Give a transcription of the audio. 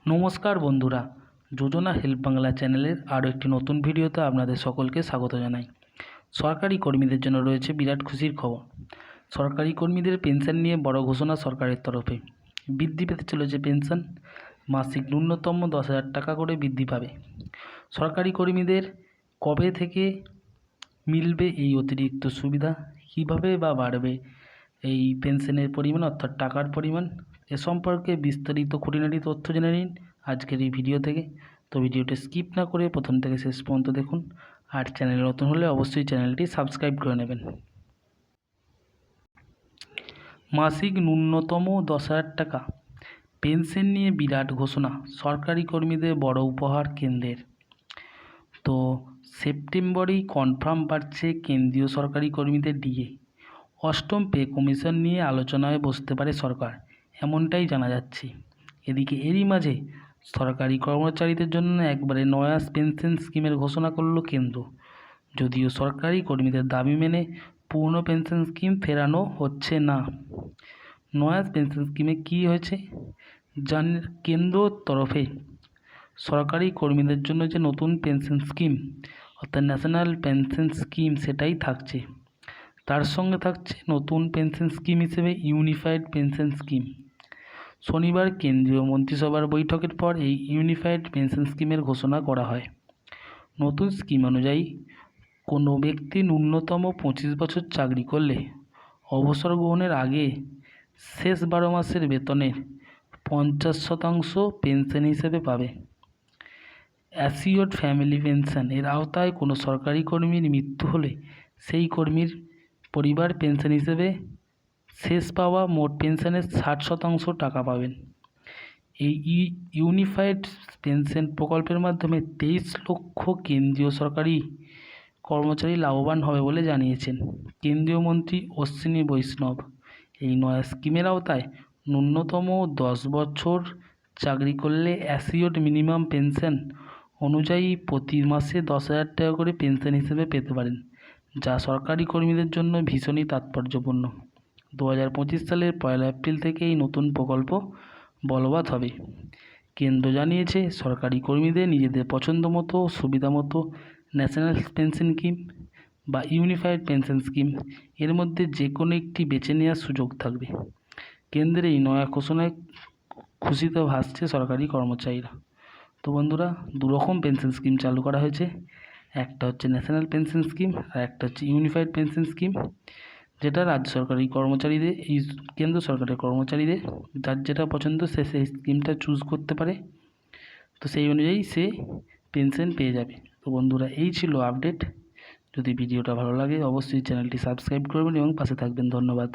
নমস্কার বন্ধুরা, যোজনা হেল্প বাংলা চ্যানেলের আরও একটি নতুন ভিডিওতে আপনাদের সকলকে স্বাগত জানাই। সরকারি কর্মীদের জন্য রয়েছে বিরাট খুশির খবর। সরকারি কর্মীদের পেনশন নিয়ে বড় ঘোষণা সরকারের তরফে। বৃদ্ধি পেতে চলেছে পেনশন, মাসিক ন্যূনতম 10,000 টাকা করে বৃদ্ধি পাবে। সরকারি কর্মীদের কবে থেকে মিলবে এই অতিরিক্ত সুবিধা, কীভাবে বা বাড়বে এই পেনশনের পরিমাণ অর্থাৎ টাকার পরিমাণ, এ সম্পর্কে বিস্তারিত খুঁটিনাটি তথ্য জেনে নিন আজকের এই ভিডিও থেকে। তো ভিডিওটি স্কিপ না করে প্রথম থেকে শেষ পর্যন্ত দেখুন, আর চ্যানেল নতুন হলে অবশ্যই চ্যানেলটি সাবস্ক্রাইব করে নেবেন। মাসিক ন্যূনতম 10,000 টাকা পেনশন নিয়ে বিরাট ঘোষণা, সরকারি কর্মীদের বড় উপহার কেন্দ্রের। তো সেপ্টেম্বরেই কনফার্ম বাড়ছে কেন্দ্রীয় সরকারি কর্মীদের ডিএ। অষ্টম পে কমিশন নিয়ে আলোচনায় বসতে পারে সরকার, এমনটাই জানা যাচ্ছে। এদিকে এরই মাঝে সরকারি কর্মচারীদের জন্য একবারে নয়া পেনশন স্কিমের ঘোষণা করল কেন্দ্র। যদিও সরকারি কর্মীদের দাবি মেনে পুরনো পেনশন স্কিম ফেরানো হচ্ছে না। নয়া পেনশন স্কিমে কী হয়েছে কেন্দ্রর তরফে সরকারি কর্মীদের জন্য যে নতুন পেনশন স্কিম অর্থাৎ ন্যাশনাল পেনশন স্কিম সেটাই থাকছে। তার সঙ্গে থাকছে নতুন পেনশন স্কিম হিসেবে ইউনিফাইড পেনশন স্কিম। শনিবার কেন্দ্রীয় মন্ত্রিসভার বৈঠকের পর এই ইউনিফাইড পেনশন স্কিমের ঘোষণা করা হয়। নতুন স্কিম অনুযায়ী কোনো ব্যক্তি ন্যূনতম 25 বছর চাকরি করলে অবসর গ্রহণের আগে শেষ 12 মাসের বেতনের 50% পেনশন হিসেবে পাবে। অ্যাসিওর্ড ফ্যামিলি পেনশন এর আওতায় কোনো সরকারি কর্মীর মৃত্যু হলে সেই কর্মীর পরিবার পেনশন হিসেবে শেষ পাওয়া মোট পেনশনের 60% টাকা পাবেন। এই ইউনিফাইড পেনশন প্রকল্পের মাধ্যমে 23 লক্ষ কেন্দ্রীয় সরকারি কর্মচারী লাভবান হবে বলে জানিয়েছেন কেন্দ্রীয় মন্ত্রী অশ্বিনী বৈষ্ণব। এই নয়া স্কিমের আওতায় ন্যূনতম 10 বছর চাকরি করলে অ্যাসিওর্ড মিনিমাম পেনশন অনুযায়ী প্রতি মাসে 10,000 টাকা করে পেনশন হিসেবে পেতে পারেন, যা সরকারি কর্মীদের জন্য ভীষণই তাৎপর্যপূর্ণ। 2025 সালের 1 এপ্রিল থেকে এই নতুন প্রকল্প বলবৎ হবে। কেন্দ্র জানিয়েছে সরকারি কর্মীদের নিজেদের পছন্দ মতো সুবিধা মতো ন্যাশনাল পেনশন স্কিম বা ইউনিফাইড পেনশন স্কিম এর মধ্যে যে কোনো একটি বেছে নেওয়ার সুযোগ থাকবে। কেন্দ্রের এই নয়া ঘোষণায় খুশিতে ভাসছে সরকারি কর্মচারীরা। তো বন্ধুরা, দুরকম পেনশন স্কিম চালু করা হয়েছে, একটা হচ্ছে ন্যাশনাল পেনশন স্কিম আর একটা হচ্ছে ইউনিফাইড পেনশন স্কিম, যেটা রাজ্য সরকারি কর্মচারীদের এই কেন্দ্র সরকারের কর্মচারীদের যার যেটা পছন্দ সে সেই স্কিমটা চুজ করতে পারে। তো সেই অনুযায়ী সে পেনশন পেয়ে যাবে। তো বন্ধুরা, এই ছিল আপডেট। যদি ভিডিওটা ভালো লাগে অবশ্যই চ্যানেলটি সাবস্ক্রাইব করবেন এবং পাশে থাকবেন। ধন্যবাদ।